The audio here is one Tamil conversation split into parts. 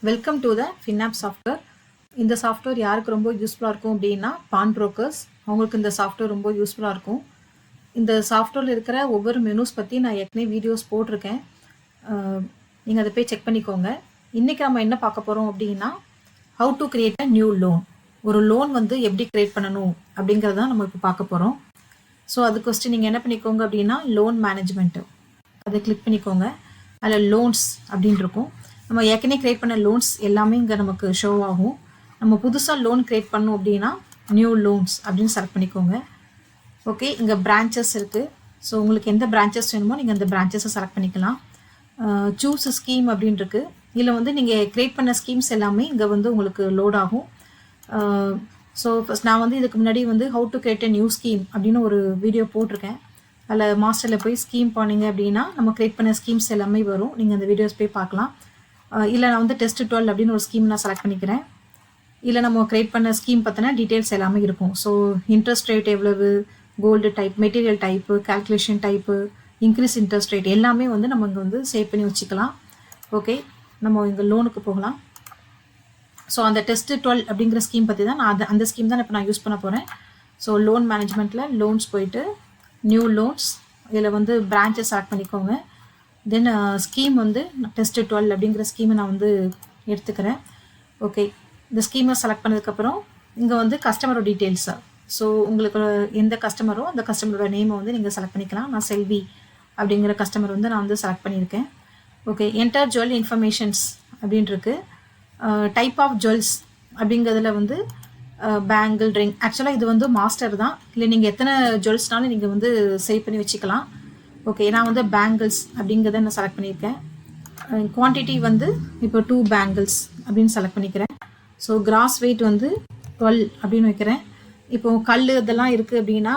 Welcome to the FinApp software. இந்த சாஃப்ட்வேர் யாருக்கு ரொம்ப யூஸ்ஃபுல்லாக இருக்கும் அப்படின்னா பான் ப்ரோக்கர்ஸ், அவங்களுக்கு இந்த சாஃப்ட்வேர் ரொம்ப யூஸ்ஃபுல்லாக இருக்கும். இந்த சாஃப்ட்வேரில் இருக்கிற ஒவ்வொரு மெனூஸ் பற்றி நான் ஏற்கனவே வீடியோஸ் போட்டிருக்கேன், நீங்கள் அதை போய் செக் பண்ணிக்கோங்க. இன்றைக்கி நம்ம என்ன பார்க்க போகிறோம் அப்படின்னா how to create a new loan. ஒரு லோன் வந்து எப்படி கிரியேட் பண்ணணும் அப்படிங்கிறதான் நம்ம இப்போ பார்க்க போகிறோம். ஸோ அதுக்கு ஃபஸ்ட்டு நீங்கள் என்ன பண்ணிக்கோங்க அப்படின்னா லோன் மேனேஜ்மெண்ட்டு அதை கிளிக் பண்ணிக்கோங்க. அதில் லோன்ஸ் அப்படின்னு இருக்கும். நம்ம ஏற்கனவே க்ரியேட் பண்ண லோன்ஸ் எல்லாமே இங்கே நமக்கு ஷோ ஆகும். நம்ம புதுசாக லோன் க்ரியேட் பண்ணோம் அப்படின்னா நியூ லோன்ஸ் அப்படின்னு செலக்ட் பண்ணிக்கோங்க. ஓகே, இங்கே பிரான்ச்சஸ் இருக்குது. ஸோ உங்களுக்கு எந்த பிரான்ச்சஸ் வேணுமோ நீங்கள் அந்த பிரான்ச்சஸை செலக்ட் பண்ணிக்கலாம். சூஸ் ஸ்கீம் அப்படின்னு இருக்குது. இதில் வந்து நீங்கள் க்ரியேட் பண்ண ஸ்கீம்ஸ் எல்லாமே இங்கே வந்து உங்களுக்கு லோட் ஆகும். ஸோ ஃபஸ்ட் நான் வந்து இதுக்கு முன்னாடி வந்து how to create a new scheme அப்படின்னு ஒரு வீடியோ போட்டிருக்கேன். அதில் மாஸ்டரில் போய் ஸ்கீம் போனீங்க அப்படின்னா நம்ம க்ரியேட் பண்ண ஸ்கீம்ஸ் எல்லாமே வரும். நீங்கள் அந்த வீடியோஸ் போய் பார்க்கலாம். இல்லை நான் வந்து டெஸ்ட் 12 அப்படின்னு ஒரு ஸ்கீம் நான் செலக்ட் பண்ணிக்கிறேன். இல்லை நம்ம க்ரியேட் பண்ண ஸ்கீம் பார்த்தினா டீட்டெயில்ஸ் எல்லாமே இருக்கும். ஸோ இன்ட்ரெஸ்ட் ரேட் எவ்வளவு, gold type, material type, calculation type, increase interest rate எல்லாமே வந்து நம்ம இங்கே வந்து சேவ் பண்ணி வச்சுக்கலாம். ஓகே, நம்ம இங்கே லோனுக்கு போகலாம். ஸோ அந்த டெஸ்ட் 12 அப்படிங்கிற ஸ்கீம் பற்றி தான் நான் அந்த ஸ்கீம் தான் இப்போ நான் யூஸ் பண்ண போகிறேன். ஸோ லோன் மேனேஜ்மெண்ட்டில் லோன்ஸ் போயிட்டு நியூ லோன்ஸ், இதில் வந்து பிரான்ச்சை செலக்ட் பண்ணிக்கோங்க. தென் ஸ்கீம் வந்து டெஸ்ட் 12 அப்படிங்கிற ஸ்கீமை நான் வந்து எடுத்துக்கிறேன். ஓகே, இந்த ஸ்கீமை செலக்ட் பண்ணதுக்கப்புறம் இங்கே வந்து கஸ்டமரோட டீட்டெயில்ஸாக, ஸோ உங்களுக்கு எந்த கஸ்டமரோ அந்த கஸ்டமரோட நேமை வந்து நீங்கள் செலக்ட் பண்ணிக்கலாம். நான் செல்வி அப்படிங்கிற கஸ்டமர் வந்து நான் வந்து செலக்ட் பண்ணியிருக்கேன். ஓகே, என்டர் ஜுவல் இன்ஃபர்மேஷன்ஸ் அப்படின்ட்டுருக்கு. டைப் ஆஃப் ஜுவல்ஸ் அப்படிங்கிறதுல வந்து பேங்கிள், ரிங். ஆக்சுவலாக இது வந்து மாஸ்டர் தான், இல்லை நீங்கள் எத்தனை ஜுவல்ஸ்னாலும் நீங்கள் வந்து சேவ் பண்ணி வச்சுக்கலாம். ஓகே, நான் வந்து பேங்கிள்ஸ் அப்படிங்கிறத நான் செலக்ட் பண்ணியிருக்கேன். குவான்டிட்டி வந்து இப்போ 2 பேங்கிள்ஸ் அப்படின்னு செலக்ட் பண்ணிக்கிறேன். ஸோ கிராஸ் வெயிட் வந்து 12 அப்படின்னு வைக்கிறேன். இப்போ கல் இதெல்லாம் இருக்குது அப்படின்னா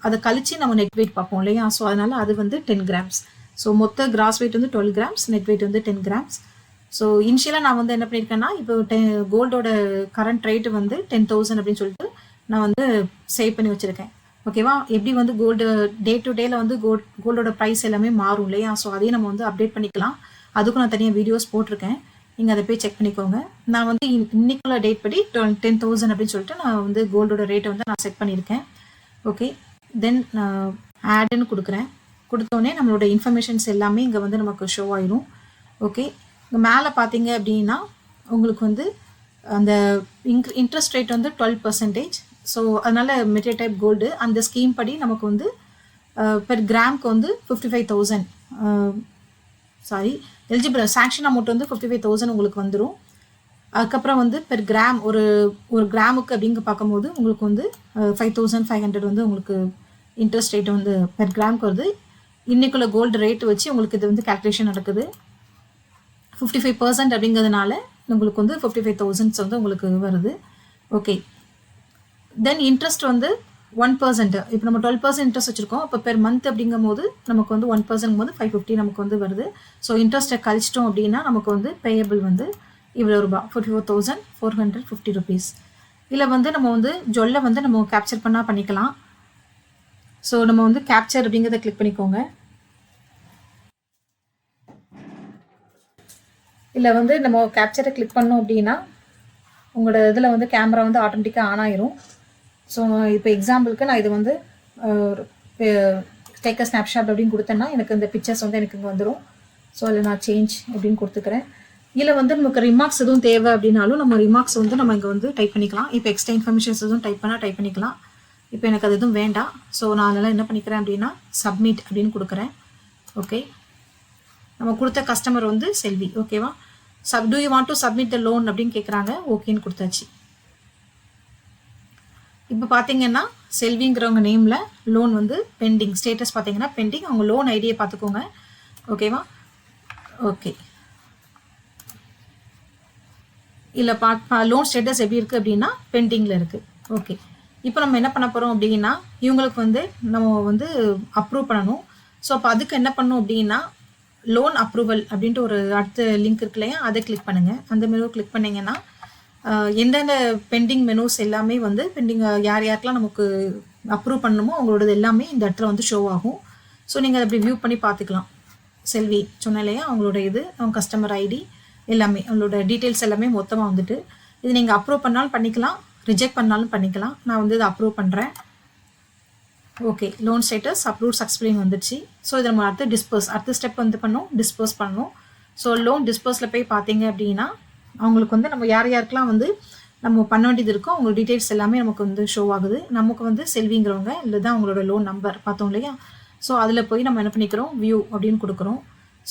அதை கழிச்சு நம்ம நெட் வெயிட் பார்ப்போம் இல்லையா? ஸோ அதனால் அது வந்து 10 கிராம்ஸ். ஸோ மொத்த கிராஸ் வெயிட் வந்து 12 கிராம்ஸ், நெட் வெயிட் வந்து 10 கிராம்ஸ். ஸோ இனிஷியலாக நான் வந்து என்ன பண்ணியிருக்கேன்னா இப்போ கோல்டோட கரண்ட் ரேட்டு வந்து 10,000 அப்படின்னு சொல்லிட்டு நான் வந்து சேவ் பண்ணி வச்சுருக்கேன். ஓகேவா? எப்படி வந்து கோல்டு டே டு டேல வந்து கோல்டோட ப்ரைஸ் எல்லாமே மாறும் இல்லையா? ஸோ அதையும் நம்ம வந்து அப்டேட் பண்ணிக்கலாம். அதுக்கும் நான் தனியாக வீடியோஸ் போட்டிருக்கேன், நீங்கள் அதை போய் செக் பண்ணிக்கோங்க. நான் வந்து இன்னைக்குள்ள டேட் படி 10,000 அப்படின்னு சொல்லிட்டு நான் வந்து கோல்டோட ரேட்டை வந்து நான் செட் பண்ணியிருக்கேன். ஓகே, தென் ஆடுன்னு கொடுக்குறேன். கொடுத்தோடனே நம்மளோட இன்ஃபர்மேஷன்ஸ் எல்லாமே இங்கே வந்து நமக்கு ஷோ ஆயிடும். ஓகே, இங்கே மேலே பார்த்தீங்க அப்படின்னா உங்களுக்கு வந்து அந்த இன்ட்ரெஸ்ட் ரேட் வந்து 12%. ஸோ அதனால் மெட்டீரியல் டைப் கோல்டு அந்த ஸ்கீம் படி நமக்கு வந்து பெர் கிராம்க்கு வந்து 55,000, சாரி எலிஜிபிள் சாங்ஷன் அமௌண்ட் வந்து 55,000 உங்களுக்கு வந்துடும். அதுக்கப்புறம் வந்து பெர் கிராம் ஒரு கிராமுக்கு அப்படிங்க பார்க்கும்போது உங்களுக்கு வந்து 5,500 வந்து உங்களுக்கு இன்ட்ரெஸ்ட் ரேட் வந்து பெர் கிராமுக்கு வருது. இன்றைக்குள்ள கோல்டு ரேட்டு வச்சு உங்களுக்கு இது வந்து கால்குலேஷன் நடக்குது. 55% அப்படிங்கிறதுனால உங்களுக்கு வந்து 55,000 வந்து உங்களுக்கு வருது. ஓகே, தென் இன்ட்ரெஸ்ட் வந்து 1%. இப்போ நம்ம 12% இன்ட்ரெஸ்ட் வச்சுருக்கோம். இப்போ பெர் மந்த் அப்படிங்கும் போது நமக்கு வந்து 1% போது 550 நமக்கு வந்து வருது. ஸோ இன்ட்ரெஸ்ட்டை கழிச்சிட்டோம் அப்படின்னா நமக்கு வந்து பேயபிள் வந்து இவ்வளோ ரூபா 44,450 rupees. இதில் வந்து நம்ம வந்து ஜொல்லை வந்து நம்ம கேப்சர் பண்ணால் பண்ணிக்கலாம். ஸோ நம்ம வந்து கேப்சர் அப்படிங்கிறத கிளிக் பண்ணிக்கோங்க. இல்லை வந்து நம்ம கேப்சரை கிளிக் பண்ணோம் அப்படின்னா உங்களோட இதில் வந்து கேமரா வந்து ஆட்டோமேட்டிக்காக ஆன் ஆயிரும். ஸோ இப்போ எக்ஸாம்பிளுக்கு நான் இது வந்து டேக் அ ஸ்னாப்ஷாட் அப்படின்னு கொடுத்தேன்னா எனக்கு இந்த பிக்சர்ஸ் வந்து எனக்கு இங்கே வந்துடும். ஸோ அதில் நான் சேஞ்ச் அப்படின்னு கொடுத்துக்கிறேன். இதில் வந்து நமக்கு ரிமார்க்ஸ் எதுவும் தேவை அப்படின்னாலும் நம்ம ரிமார்க்ஸ் வந்து நம்ம இங்கே வந்து டைப் பண்ணிக்கலாம். இப்போ எக்ஸ்ட்ரா இன்ஃபர்மேஷன்ஸ் எதுவும் டைப் பண்ணிக்கலாம். இப்போ எனக்கு அது எதுவும் வேண்டாம். ஸோ நான் அதெல்லாம் என்ன பண்ணிக்கிறேன் அப்படின்னா சப்மிட் அப்படின்னு கொடுக்குறேன். ஓகே, நம்ம கொடுத்த கஸ்டமர் வந்து செல்வி. ஓகேவா? Do you want to submit the loan அப்படின்னு கேட்குறாங்க. ஓகேன்னு கொடுத்தாச்சு. இப்போ பார்த்தீங்கன்னா செல்விங்கிறவங்க நேமில் லோன் வந்து பெண்டிங், ஸ்டேட்டஸ் பார்த்தீங்கன்னா பெண்டிங். அவங்க லோன் ஐடியை பார்த்துக்கோங்க. ஓகேவா? ஓகே, இல்லை லோன் ஸ்டேட்டஸ் எப்படி இருக்குது அப்படின்னா பெண்டிங்கில் இருக்குது. ஓகே, இப்போ நம்ம என்ன பண்ண போகிறோம் அப்படின்னா இவங்களுக்கு வந்து நம்ம வந்து அப்ரூவ் பண்ணணும். ஸோ அப்போ அதுக்கு என்ன பண்ணணும் அப்படின்னா லோன் அப்ரூவல் அப்படின்ட்டு ஒரு அடுத்த லிங்க் இருக்கு இல்லையா, அதை கிளிக் பண்ணுங்கள். அந்த மெனு கிளிக் பண்ணிங்கன்னா எந்தெந்த பெண்டிங் மெனூஸ் எல்லாமே வந்து பெண்டிங் யார் யாருக்கெல்லாம் நமக்கு அப்ரூவ் பண்ணணுமோ அவங்களோடது எல்லாமே இந்த இடத்துல வந்து ஷோ ஆகும். ஸோ நீங்கள் அதை அப்படி வியூ பண்ணி பார்த்துக்கலாம். செல்வி சொன்னேன் இல்லையா, அவங்களோட இது அவங்க கஸ்டமர் ஐடி எல்லாமே உங்களோட டீட்டெயில்ஸ் எல்லாமே மொத்தமாக வந்துட்டு இது நீங்கள் அப்ரூவ் பண்ணாலும் பண்ணிக்கலாம், ரிஜெக்ட் பண்ணாலும் பண்ணிக்கலாம். நான் வந்து இதை அப்ரூவ் பண்ணுறேன். Okay, loan status approve successfully வந்துடுச்சு. ஸோ இதை நம்ம அடுத்த ஸ்டெப் வந்து பண்ணோம், டிஸ்பர்ஸ் பண்ணணும். ஸோ லோன் டிஸ்பர்ஸில் போய் பார்த்தீங்க அப்படின்னா அவங்களுக்கு வந்து நம்ம யார் யாருக்கெல்லாம் வந்து நம்ம பண்ண வேண்டியது இருக்கோ அவங்க டீட்டெயில்ஸ் எல்லாமே நமக்கு வந்து ஷோ ஆகுது. நமக்கு வந்து செல்விங்கிறவங்க இல்லை தான் அவங்களோட லோன் நம்பர் பார்த்தோம் இல்லையா. ஸோ அதில் போய் நம்ம என்ன பண்ணிக்கிறோம், வியூ அப்படின்னு கொடுக்குறோம்.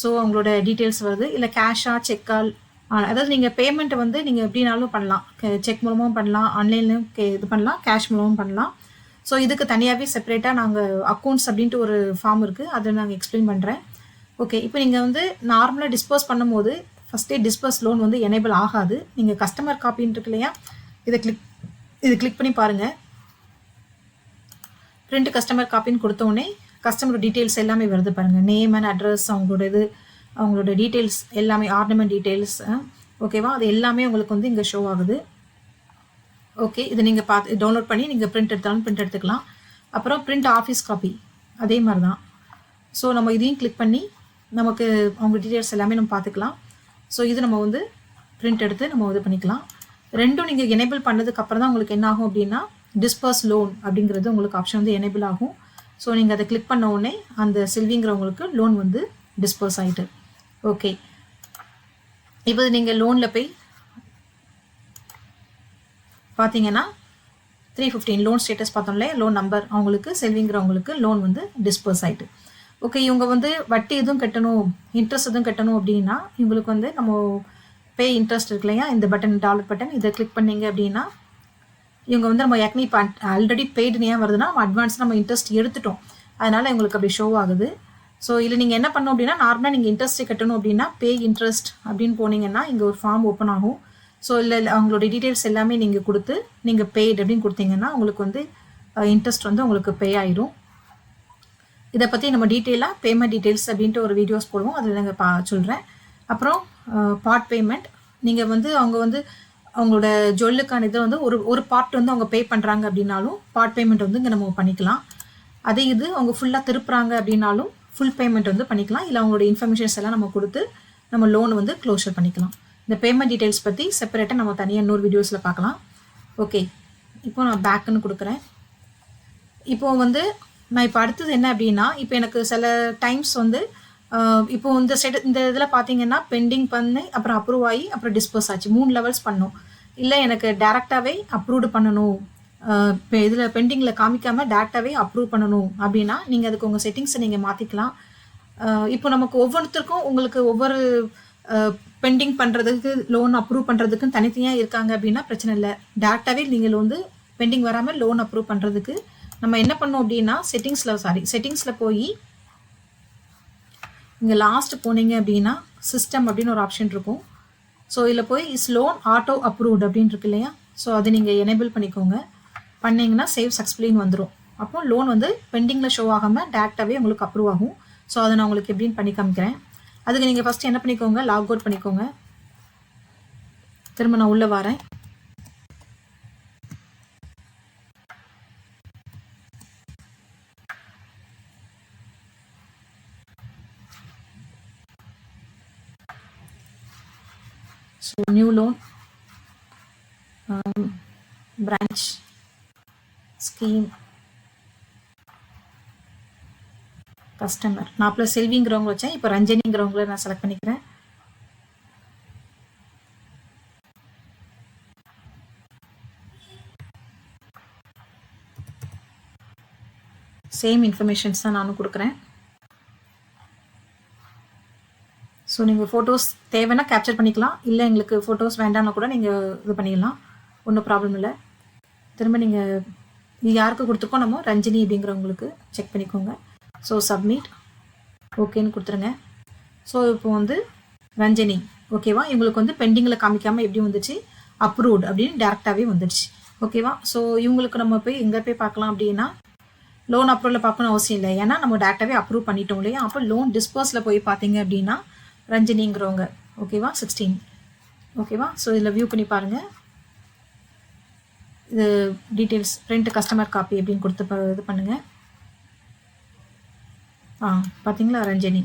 ஸோ அவங்களோட டீட்டெயில்ஸ் வருது. இல்லை கேஷா செக்கால், அதாவது நீங்கள் பேமெண்ட்டை வந்து நீங்கள் எப்படினாலும் பண்ணலாம். செக் மூலமும் பண்ணலாம், ஆன்லைன்லையும் இது பண்ணலாம், கேஷ் மூலமும் பண்ணலாம். ஸோ இதுக்கு தனியாகவே செப்பரேட்டாக நாங்கள் அக்கௌண்ட்ஸ் அப்படின்ட்டு ஒரு ஃபார்ம் இருக்குது, அதை நாங்கள் எக்ஸ்பிளைன் பண்ணுறேன். ஓகே, இப்போ நீங்கள் வந்து நார்மலாக டிஸ்போஸ் பண்ணும்போது ஃபஸ்ட்டே டிஸ்பர்ஸ் லோன் வந்து எனேபிள் ஆகாது. நீங்கள் கஸ்டமர் காப்பின்னு இருக்கு இல்லையா, இதை கிளிக் பண்ணி பாருங்கள். பிரிண்ட் கஸ்டமர் காப்பின்னு கொடுத்தோடனே கஸ்டமர் டீட்டெயில்ஸ் எல்லாமே வருது பாருங்கள். நேம் அண்ட் அட்ரஸ், அவங்களோட டீட்டெயில்ஸ் எல்லாமே, ஆர்னமெண்ட் டீட்டெயில்ஸ், ஓகேவா, அது எல்லாமே உங்களுக்கு வந்து இங்கே ஷோ ஆகுது. ஓகே, இதை நீங்கள் டவுன்லோட் பண்ணி நீங்கள் பிரிண்ட் எடுத்தாலும் பிரிண்ட் எடுத்துக்கலாம். அப்புறம் பிரிண்ட் ஆஃபீஸ் காப்பி அதே மாதிரி தான். ஸோ நம்ம இதையும் கிளிக் பண்ணி நமக்கு அவங்க டீட்டெயில்ஸ் எல்லாமே நம்ம பார்த்துக்கலாம். ஸோ இது நம்ம வந்து பிரிண்ட் எடுத்து நம்ம இது பண்ணிக்கலாம். ரெண்டும் நீங்கள் எனேபிள் பண்ணதுக்கு அப்புறம் தான் உங்களுக்கு என்ன ஆகும் அப்படின்னா டிஸ்பர்ஸ் லோன் அப்படிங்கிறது உங்களுக்கு ஆப்ஷன் வந்து எனேபிள் ஆகும். ஸோ நீங்கள் அதை கிளிக் பண்ண உடனே அந்த செல்விங்கிறவங்களுக்கு லோன் வந்து டிஸ்பர்ஸ் ஆகிட்டு. ஓகே, இப்போ நீங்கள் லோனில் போய் பார்த்தீங்கன்னா 315 லோன் ஸ்டேட்டஸ் பார்த்தோம்ல, லோன் நம்பர், அவங்களுக்கு செல்விங்கிறவங்களுக்கு லோன் வந்து டிஸ்பர்ஸ் ஆகிட்டு. ஓகே, இவங்க வந்து வட்டி எதுவும் கட்டணும், இன்ட்ரெஸ்ட் எதுவும் கட்டணும் அப்படின்னா இவங்களுக்கு வந்து நம்ம பே இன்ட்ரெஸ்ட் இருக்கு இல்லையா, இந்த பட்டன், டாலர் பட்டன், இதை கிளிக் பண்ணிங்க அப்படின்னா இவங்க வந்து நம்ம ஏற்கனவே இப்போ ஆல்ரெடி பெய்டுன்னு ஏன் வருதுன்னா நம்ம அட்வான்ஸ் நம்ம இன்ட்ரெஸ்ட் எடுத்துட்டோம், அதனால் இவங்களுக்கு அப்படி ஷோ ஆகுது. ஸோ இதில் நீங்கள் என்ன பண்ணணும் அப்படின்னா நார்மலாக நீங்கள் இன்ட்ரெஸ்ட்டே கட்டணும் அப்படின்னா பே இன்ட்ரெஸ்ட் அப்படின்னு போனீங்கன்னா இங்கே ஒரு ஃபார்ம் ஓப்பன் ஆகும். ஸோ இல்லை அவங்களோட டீட்டெயில்ஸ் எல்லாமே நீங்கள் கொடுத்து நீங்கள் பெய்டு அப்படின்னு கொடுத்தீங்கன்னா உங்களுக்கு வந்து இன்ட்ரெஸ்ட் வந்து உங்களுக்கு பே ஆயிடும். இதை பற்றி நம்ம டீட்டெயிலாக பேமெண்ட் டீட்டெயில்ஸ் அப்படின்ட்டு ஒரு வீடியோஸ் போடுவோம், அதில் நாங்கள் சொல்கிறேன். அப்புறம் பார்ட் பேமெண்ட், நீங்கள் வந்து அவங்க வந்து அவங்களோட ஜுவல்லுக்கான இதை வந்து ஒரு பார்ட் வந்து அவங்க பே பண்ணுறாங்க அப்படின்னாலும் பார்ட் பேமெண்ட் வந்து இங்கே நம்ம பண்ணிக்கலாம். அதே இது அவங்க ஃபுல்லாக திருப்புறாங்க அப்படின்னாலும் ஃபுல் பேமெண்ட் வந்து பண்ணிக்கலாம். இல்லை அவங்களோட இன்ஃபர்மேஷன்ஸ் எல்லாம் நம்ம கொடுத்து நம்ம லோன் வந்து க்ளோஷர் பண்ணிக்கலாம். இந்த பேமெண்ட் டீட்டெயில்ஸ் பற்றி செப்பரேட்டாக நம்ம தனியாக இன்னொரு வீடியோஸில் பார்க்கலாம். ஓகே, இப்போ நான் பேக்குன்னு கொடுக்குறேன். இப்போது வந்து நான் இப்போ அடுத்தது என்ன அப்படின்னா, இப்போ எனக்கு சில டைம்ஸ் வந்து இப்போ இந்த இதில் பார்த்தீங்கன்னா பெண்டிங் பண்ணி அப்புறம் அப்ரூவ் ஆகி அப்புறம் டிஸ்போஸ் ஆச்சு, 3 லெவல்ஸ் பண்ணணும். இல்லை எனக்கு டேரெக்டாகவே அப்ரூவ்டு பண்ணணும், இப்போ இதில் பெண்டிங்கில் காமிக்காமல் டேரெக்டாகவே அப்ரூவ் பண்ணணும் அப்படின்னா நீங்கள் அதுக்கு உங்கள் செட்டிங்ஸை நீங்கள் மாற்றிக்கலாம். இப்போ நமக்கு ஒவ்வொருத்தருக்கும் உங்களுக்கு ஒவ்வொரு பெண்டிங் பண்ணுறதுக்கு லோன் அப்ரூவ் பண்ணுறதுக்குன்னு தனித்தனியாக இருக்காங்க அப்படின்னா பிரச்சனை இல்லை. டேரெக்டாகவே நீங்கள் வந்து பெண்டிங் வராமல் லோன் அப்ரூவ் பண்ணுறதுக்கு நம்ம என்ன பண்ணோம் அப்படின்னா செட்டிங்ஸில் போய் இங்கே லாஸ்ட் போனீங்க அப்படின்னா சிஸ்டம் அப்படின்னு ஒரு ஆப்ஷன் இருக்கும். ஸோ இதில் போய் லோன் ஆட்டோ அப்ரூவ்டு அப்படின்னு இருக்கு இல்லையா, ஸோ அதை நீங்கள் எனேபிள் பண்ணிக்கோங்க. பண்ணிங்கன்னா சேவ் சக்ஸஸ்ஃபுல்லின்னு வந்துடும். அப்போ லோன் வந்து பெண்டிங்கில் ஷோ ஆகாமல் டேரெக்டாகவே உங்களுக்கு அப்ரூவ் ஆகும். ஸோ அதை நான் உங்களுக்கு எப்படின்னு பண்ணி காமிக்கிறேன். அதுக்கு நீங்கள் ஃபஸ்ட்டு என்ன பண்ணிக்கோங்க, லாக் அவுட் பண்ணிக்கோங்க. திரும்ப நான் உள்ளே வரேன். So new loan, branch scheme, customer, நான் ப்ளஸ் செல்விங்கிறவங்க வச்சேன். இப்போ ரஞ்சனிங்கிறவங்கள நான் செலக்ட் பண்ணிக்கிறேன். சேம் இன்ஃபர்மேஷன்ஸ் தான் நானும் கொடுக்குறேன். ஸோ நீங்கள் ஃபோட்டோஸ் தேவைன்னா கேப்சர் பண்ணிக்கலாம், இல்லை எங்களுக்கு ஃபோட்டோஸ் வேண்டாம்னா கூட நீங்கள் இது பண்ணிக்கலாம், ஒன்றும் ப்ராப்ளம் இல்லை. திரும்ப நீங்கள் யாருக்கு கொடுத்துருக்கோம், நம்ம ரஞ்சினி அப்படிங்கிறவங்களுக்கு செக் பண்ணிக்கோங்க. ஸோ சப்மிட் ஓகேன்னு கொடுத்துருங்க. ஸோ இப்போ வந்து ரஞ்சனி ஓகேவா, இவங்களுக்கு வந்து பெண்டிங்கில் காமிக்காமல் எப்படி வந்துச்சு, அப்ரூவ்டு அப்படின்னு டேரெக்டாகவே வந்துடுச்சு. ஓகேவா, ஸோ இவங்களுக்கு நம்ம போய் எங்கே போய் பார்க்கலாம் அப்படின்னா லோன் அப்ரூவலில் பார்க்கணும் அவசியம் இல்லை, ஏன்னா நம்ம டேரெக்டாகவே அப்ரூவ் பண்ணிட்டோம் இல்லையா. அப்போ லோன் டிஸ்பர்ஸில் போய் பார்த்தீங்க அப்படின்னா ரஞ்சினிங்கிறவங்க ஓகேவா 16 ஓகேவா. ஸோ இதில் வியூ பண்ணி பாருங்கள். இது டீட்டெயில்ஸ் பிரிண்ட் கஸ்டமர் காப்பி அப்படின்னு கொடுத்து இது பண்ணுங்கள். பார்த்தீங்களா ரஞ்சனி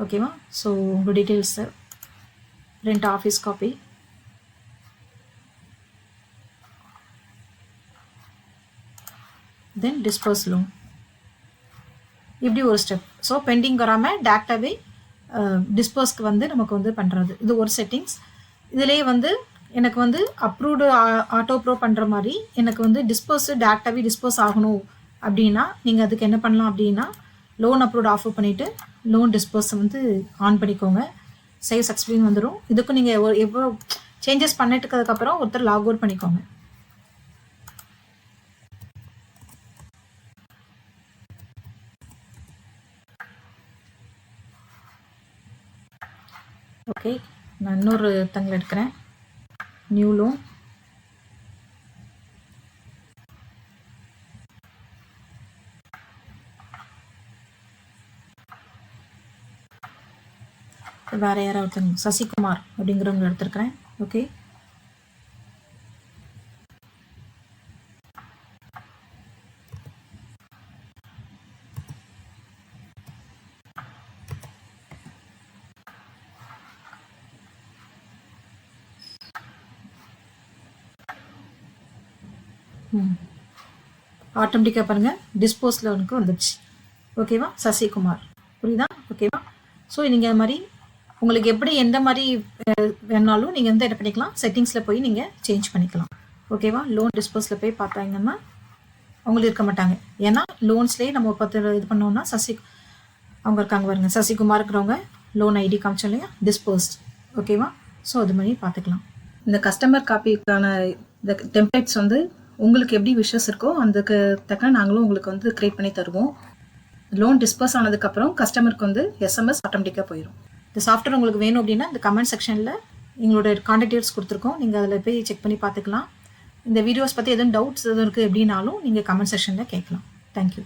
ஓகேவா. ஸோ உங்கள் details print office copy, then disperse loan. இப்படி ஒரு ஸ்டெப். ஸோ பெண்டிங் வராமல் டேரெக்டாகவே டிஸ்பர்ஸ்க்கு வந்து நமக்கு வந்து பண்ணுறது. இது ஒரு செட்டிங்ஸ். இதிலேயே வந்து எனக்கு வந்து அப்ரூவ்டு ஆட்டோ ப்ரோ பண்ணுற மாதிரி எனக்கு வந்து டிஸ்பர்ஸ் டேரெக்டாகவே டிஸ்பர்ஸ் ஆகணும் அப்படின்னா நீங்கள் அதுக்கு என்ன பண்ணலாம் அப்படின்னா லோன் அப்ரூவ்டு ஆஃபர் பண்ணிவிட்டு லோன் டிஸ்பர்ஸை வந்து ஆன் பண்ணிக்கோங்க. சேவ் சக்ஸஸ்ஃபுல்லின்னு வந்துடும். இதுக்கும் நீங்கள் எவ்வளோ சேஞ்சஸ் பண்ணிட்டுக்கிறதுக்கப்புறம் ஒருத்தர் லாக் அவுட் பண்ணிக்கோங்க. ஓகே, நான் இன்னொரு தங்களை எடுக்கிறேன். New loan. வேறு யாராவது ஒருத்தங்க சசிகுமார் அப்படிங்கிறவங்க எடுத்துருக்கிறேன். ஓகே, ஆட்டோமேட்டிக்காக பாருங்கள் டிஸ்போஸ் லோனுக்கு வந்துடுச்சு. ஓகேவா, சசிகுமார் புரியுதா? ஓகேவா. ஸோ நீங்கள் அது மாதிரி உங்களுக்கு எப்படி எந்த மாதிரி வேணாலும் நீங்கள் வந்து என்ன பண்ணிக்கலாம், செட்டிங்ஸில் போய் நீங்கள் சேஞ்ச் பண்ணிக்கலாம். ஓகேவா. லோன் டிஸ்போஸில் போய் பார்த்தாங்கன்னா அவங்களுக்கு இருக்க மாட்டாங்க. ஏன்னா லோன்ஸ்லேயே நம்ம 10 இது பண்ணோம்னா அவங்க இருக்காங்க பாருங்க, சசிகுமார் இருக்கிறவங்க லோன் ஐடி காமிச்சோம் இல்லையா, டிஸ்போஸ்ட். ஓகேவா. ஸோ அது மாதிரி பார்த்துக்கலாம். இந்த கஸ்டமர் காப்பிக்கான இந்த டெம்ப்ளேட்ஸ் வந்து உங்களுக்கு எப்படி விஷஸ் இருக்கோ அதுக்கு தக்க நாங்களும் உங்களுக்கு வந்து கிரியேட் பண்ணி தருவோம். லோன் டிஸ்பர்ஸ் ஆனதுக்கப்புறம் கஸ்டமருக்கு வந்து SMS ஆட்டோமேட்டிக்காக போயிடும். இந்த சாஃப்ட்வேர் உங்களுக்கு வேணும் அப்படின்னா இந்த கமெண்ட் செக்ஷனில் எங்களோட கான்டாக்ட் டீடைல்ஸ் கொடுத்துருக்கோம். நீங்கள் அதில் போய் செக் பண்ணி பார்த்துக்கலாம். இந்த வீடியோஸ் பற்றி எதுவும் டவுட்ஸ் எதுவும் இருக்குது அப்படின்னாலும் நீங்கள் கமெண்ட் செக்ஷனில் கேட்கலாம். தேங்க்யூ.